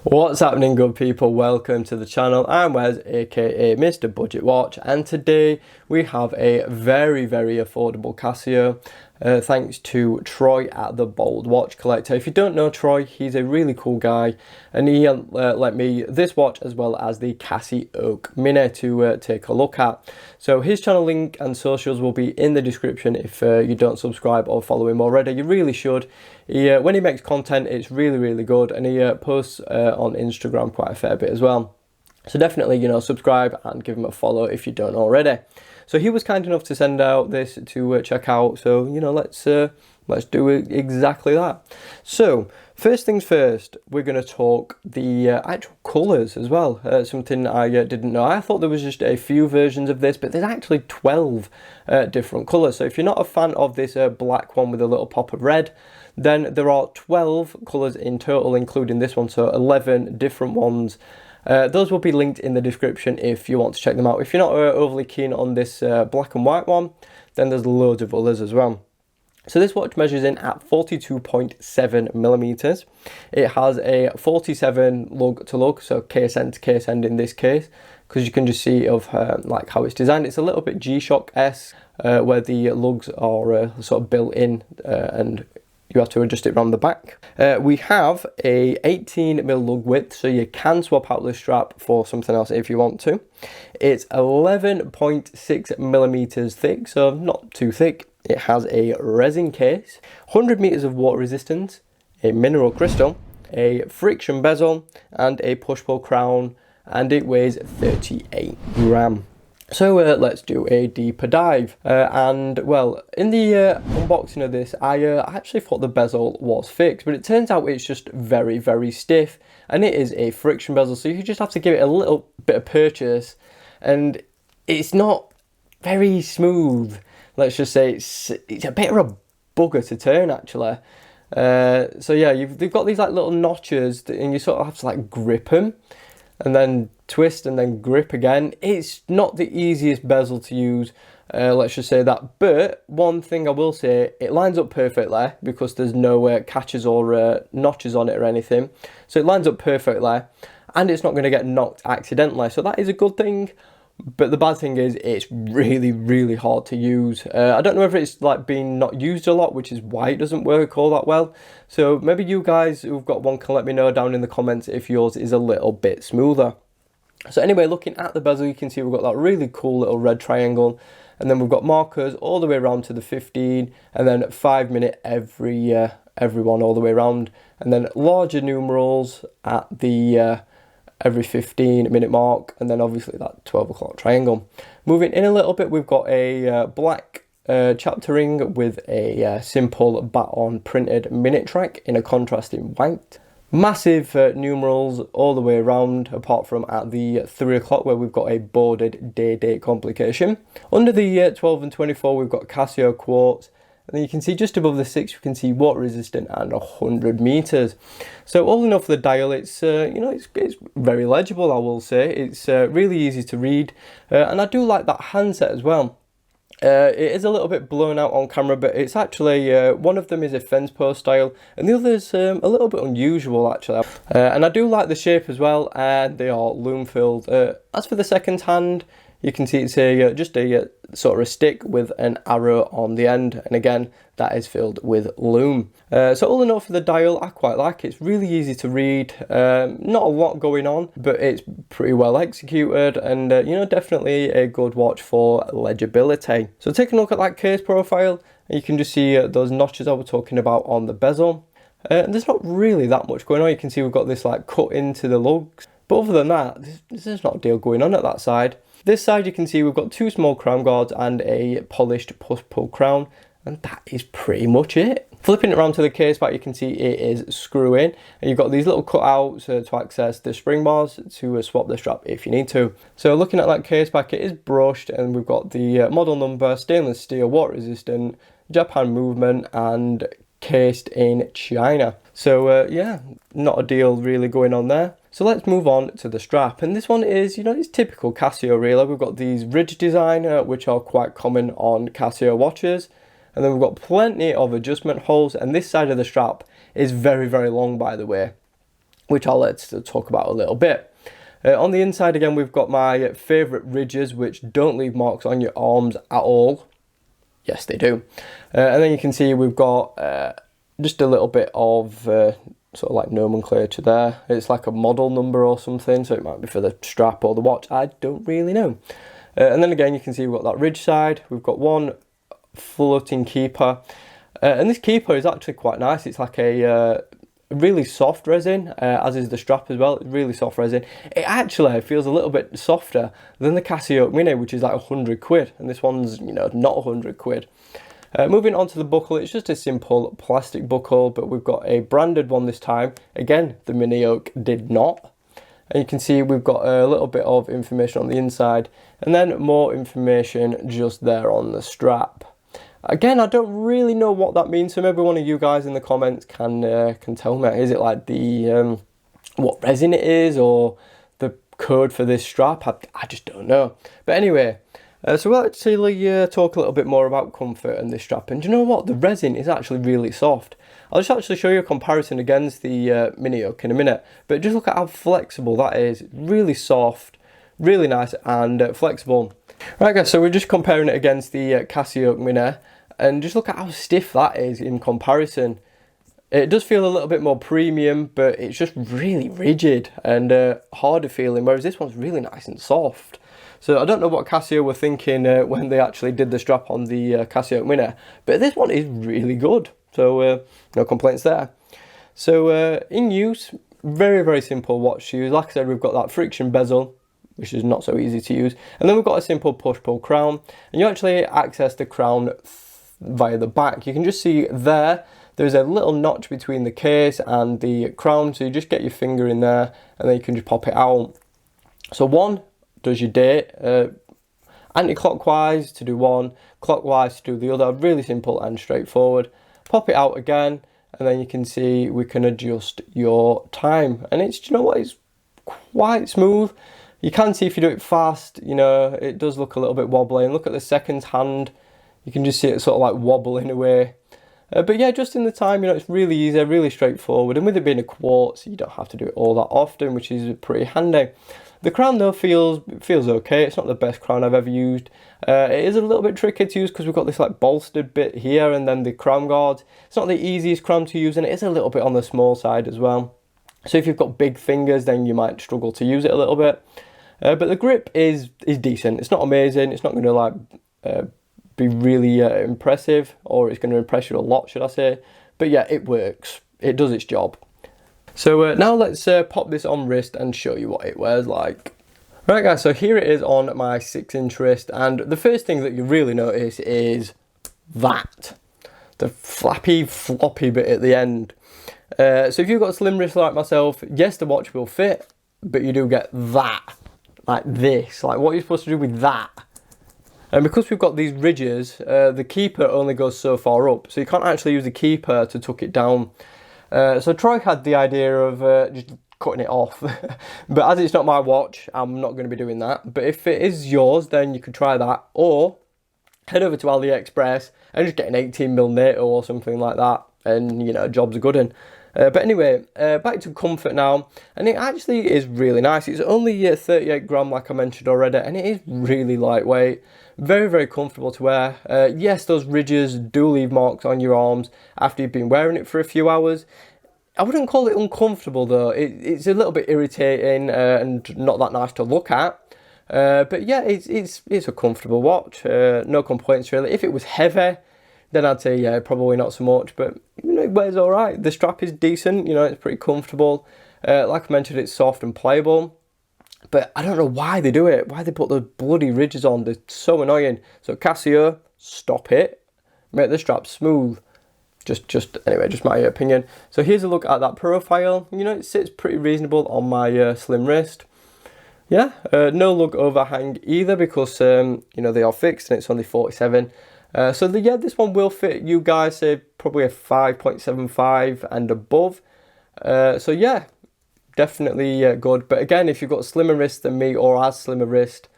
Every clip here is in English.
What's happening, good people? Welcome to the channel. I'm Wes, aka Mr. Budget Watch, and today we have a very affordable Casio thanks to Troy at the Bold Watch Collector. If you don't know Troy, he's a really cool guy, and he lent me this watch as well as the Casio Oak Mini to take a look at. So his channel link and socials will be in the description. If you don't subscribe or follow him already, you really should. When he makes content, it's really good, and he posts on Instagram quite a fair bit as well. So definitely, subscribe and give him a follow if you don't already. So he was kind enough to send out this to check out. So let's do exactly that. So first things first, we're going to talk the actual colours as well. Something I didn't know. I thought there was just a few versions of this, but there's actually 12 different colours. So if you're not a fan of this black one with a little pop of red, then there are 12 colours in total, including this one, so 11 different ones. Those will be linked in the description if you want to check them out. If you're not overly keen on this black and white one, then there's loads of others as well. So this watch measures in at 42.7 millimeters. It has a 47 lug to lug, so case end to case end in this case, because you can just see of like how it's designed. It's a little bit G-Shock-esque, where the lugs are sort of built in and you have to adjust it around the back. We have a 18mm lug width, so you can swap out the strap for something else if you want to. It's 11.6 millimeters thick, so not too thick. It has a resin case, 100 meters of water resistance, a mineral crystal, a friction bezel, and a push-pull crown, and it weighs 38 grams. So let's do a deeper dive. And well, in the unboxing of this, I actually thought the bezel was fixed, but it turns out it's just very stiff, and it is a friction bezel, so you just have to give it a little bit of purchase, and it's not very smooth. Let's just say it's a bit of a bugger to turn, actually. So yeah, they've got these like little notches, and you sort of have to like grip them, and then twist and then grip again. It's not the easiest bezel to use, let's just say that. But one thing I will say, it lines up perfectly because there's no catches or notches on it or anything. So it lines up perfectly, and it's not going to get knocked accidentally. So that is a good thing. But the bad thing is it's really hard to use. I don't know if it's like being not used a lot, which is why it doesn't work all that well. So maybe you guys who've got one can let me know down in the comments if yours is a little bit smoother. So anyway, looking at the bezel, you can see we've got that really cool little red triangle, and then we've got markers all the way around to the 15, and then 5 minute every one all the way around, and then larger numerals at the every 15-minute mark, and then obviously that 12 o'clock triangle. Moving in a little bit, we've got a black chapter ring with a simple baton printed minute track in a contrasting white. Massive numerals all the way around, apart from at the 3 o'clock where we've got a boarded day-date complication. Under the 12 and 24, we've got Casio quartz. And then you can see just above the 6, you can see water resistant and 100 meters. So all in all for the dial, it's it's very legible, I will say. It's really easy to read, and I do like that handset as well. It is a little bit blown out on camera, but it's actually one of them is a fence post style, and the other is a little bit unusual actually. And I do like the shape as well, and they are lume filled. As for the second hand, you can see it's just a sort of a stick with an arrow on the end, and again that is filled with lume. So all in all for the dial, I quite like it. It's really easy to read, not a lot going on, but it's pretty well executed, and definitely a good watch for legibility. So taking a look at that case profile, you can just see those notches I was talking about on the bezel. There's not really that much going on. You can see we've got this like cut into the lugs, but other than that, there's not a deal going on at that side. This side you can see we've got 2 small crown guards and a polished push-pull crown, and that is pretty much it. Flipping it around to the case back, you can see it is screw in, and you've got these little cutouts to access the spring bars to swap the strap if you need to. So looking at that case back, it is brushed, and we've got the model number, stainless steel, water resistant, Japan movement, and cased in China. So yeah, not a deal really going on there. So let's move on to the strap, and this one is, it's typical Casio really. We've got these ridge design, which are quite common on Casio watches, and then we've got plenty of adjustment holes, and this side of the strap is very long, by the way. which I'll let's talk about a little bit. On the inside again, we've got my favourite ridges, which don't leave marks on your arms at all. Yes, they do. And then you can see we've got just a little bit of sort of like nomenclature there. It's like a model number or something, so it might be for the strap or the watch. I don't really know. And then again, you can see we've got that ridge side. We've got one floating keeper. And this keeper is actually quite nice. It's like a really soft resin, as is the strap as well. It's really soft resin. It actually feels a little bit softer than the Casio Mini, which is like 100 quid. And this one's, you know, not 100 quid. Moving on to the buckle, it's just a simple plastic buckle, but we've got a branded one this time. Again, the Mini Oak did not. And you can see we've got a little bit of information on the inside, and then more information just there on the strap. Again, I don't really know what that means, so maybe one of you guys in the comments can tell me. Is it like the what resin it is, or the code for this strap? I just don't know. But anyway, so we'll actually talk a little bit more about comfort and this strap. And do you know what? The resin is actually really soft. I'll just actually show you a comparison against the Mini Oak in a minute. But just look at how flexible that is. It's really soft, really nice and flexible. Right guys, so we're just comparing it against the Casio Mini. And just look at how stiff that is in comparison. It does feel a little bit more premium, but it's just really rigid and harder feeling. Whereas this one's really nice and soft. So I don't know what Casio were thinking when they actually did the strap on the Casio Mini, but this one is really good. So no complaints there. So in use, very, very simple watch to use. Like I said, we've got that friction bezel, which is not so easy to use. And then we've got a simple push-pull crown. And you actually access the crown via the back. You can just see there's a little notch between the case and the crown. So you just get your finger in there and then you can just pop it out. So one does your date, anti-clockwise to do one, clockwise to do the other. Really simple and straightforward. Pop it out again, and then you can see we can adjust your time. And it's, you know what, it's quite smooth. You can see if you do it fast, you know, it does look a little bit wobbly. And look at the seconds hand, you can just see it sort of like wobbling away. But yeah, just in the time, you know, it's really easy, really straightforward. And with it being a quartz, you don't have to do it all that often, which is pretty handy. The crown though feels okay. It's not the best crown I've ever used. It is a little bit tricky to use because we've got this like bolstered bit here and then the crown guard. It's not the easiest crown to use, and it is a little bit on the small side as well. So if you've got big fingers, then you might struggle to use it a little bit. But the grip is decent. It's not amazing. It's not going to like be really impressive, or it's going to impress you a lot, should I say. But yeah, it works. It does its job. So now let's pop this on wrist and show you what it wears like. Right guys, so here it is on my 6-inch wrist, and the first thing that you really notice is that. The flappy, floppy bit at the end. So if you've got a slim wrist like myself, yes, the watch will fit, but you do get that. Like this. Like what are you supposed to do with that? And because we've got these ridges, the keeper only goes so far up, so you can't actually use the keeper to tuck it down. So Troy had the idea of just cutting it off, but as it's not my watch, I'm not going to be doing that. But if it is yours, then you could try that, or head over to AliExpress and just get an 18mm NATO or something like that, and you know, job's a good one. But anyway, back to comfort now, and it actually is really nice. It's only 38 gram, like I mentioned already, and it is really lightweight. Very, very comfortable to wear. Yes, those ridges do leave marks on your arms after you've been wearing it for a few hours. I wouldn't call it uncomfortable though. It's a little bit irritating and not that nice to look at. But yeah, it's a comfortable watch. No complaints really. If it was heavy, then I'd say yeah, probably not so much. But you know, it wears all right. The strap is decent. You know, it's pretty comfortable. Like I mentioned, it's soft and pliable. But I don't know why they do it. Why they put the bloody ridges on. They're so annoying. So Casio, stop it. Make the strap smooth. Anyway, just my opinion. So here's a look at that profile. You know, it sits pretty reasonable on my slim wrist. Yeah, no lug overhang either because, you know, they are fixed and it's only 47. So yeah, this one will fit you guys, say probably a 5.75 and above. So yeah, definitely good. But again, if you've got a slimmer wrist than me or as slimmer wrist,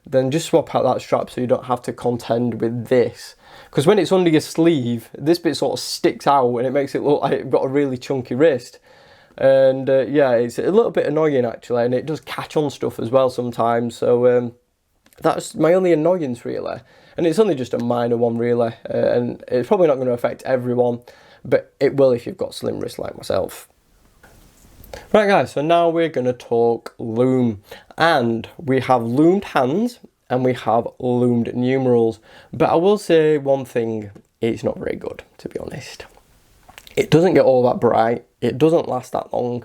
then just swap out that strap so you don't have to contend with this. Because when it's under your sleeve, this bit sort of sticks out and it makes it look like you've got a really chunky wrist. And yeah, it's a little bit annoying actually, and it does catch on stuff as well sometimes. So that's my only annoyance really, and it's only just a minor one really, and it's probably not going to affect everyone, but it will if you've got slim wrists like myself. Right guys, so now we're going to talk lume, and we have lumed hands and we have lumed numerals, but I will say one thing, it's not very good, to be honest. It doesn't get all that bright, it doesn't last that long,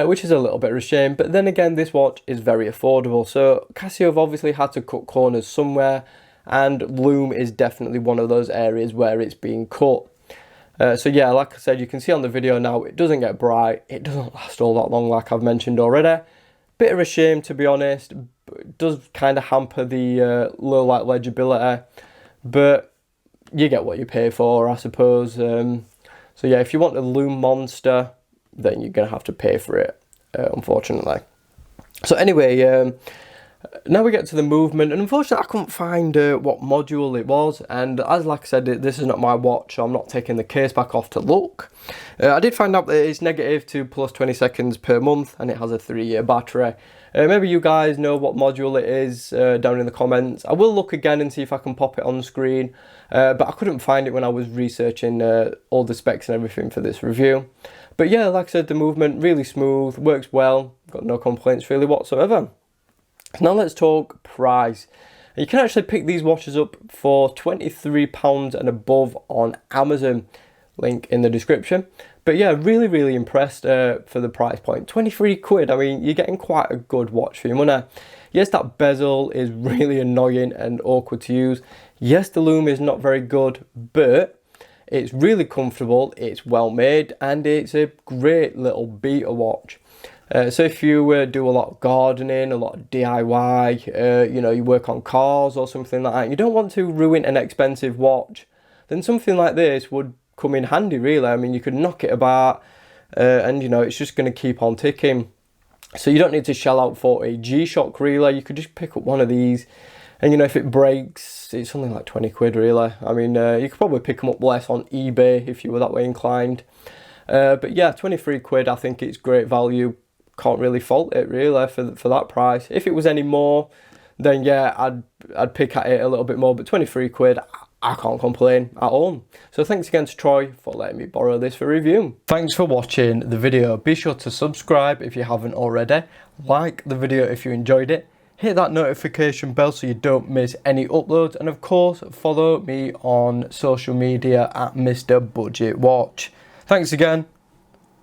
which is a little bit of a shame, but then again this watch is very affordable, so Casio have obviously had to cut corners somewhere, and lume is definitely one of those areas where it's being cut. So yeah, like I said, you can see on the video now, it doesn't get bright, it doesn't last all that long like I've mentioned already. Bit of a shame, to be honest. It does kind of hamper the low light legibility, but you get what you pay for, I suppose. So yeah, if you want the lume monster, then you're going to have to pay for it, unfortunately. So anyway, now we get to the movement, and unfortunately I couldn't find what module it was, and as like I said, this is not my watch, so I'm not taking the case back off to look. I did find out that it's negative to plus 20 seconds per month, and it has a 3-year battery. Maybe you guys know what module it is down in the comments. I will look again and see if I can pop it on screen, but I couldn't find it when I was researching all the specs and everything for this review. But yeah, like I said, the movement really smooth, works well, got no complaints really whatsoever. Now let's talk price. You can actually pick these watches up for £23 and above on Amazon, link in the description. But yeah, really impressed for the price point. 23 quid, I mean, you're getting quite a good watch for your money. Yes, that bezel is really annoying and awkward to use. Yes, the lume is not very good, but it's really comfortable, it's well made, and it's a great little beta watch. So if you do a lot of gardening, a lot of DIY, you know, you work on cars or something like that, and you don't want to ruin an expensive watch, then something like this would come in handy really. I mean, you could knock it about and you know, it's just going to keep on ticking. So you don't need to shell out for a G-Shock really, you could just pick up one of these, and you know, if it breaks, it's something like 20 quid really. I mean, you could probably pick them up less on eBay if you were that way inclined. But yeah, 23 quid, I think it's great value. Can't really fault it really for that price. If it was any more, then yeah, I'd pick at it a little bit more, but 23 quid, I can't complain at all. So thanks again to Troy for letting me borrow this for review. Thanks for watching the video. Be sure to subscribe if you haven't already. Like the video if you enjoyed it. Hit that notification bell so you don't miss any uploads. And of course, follow me on social media at Mr. Budget Watch. Thanks again.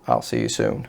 I'll see you soon.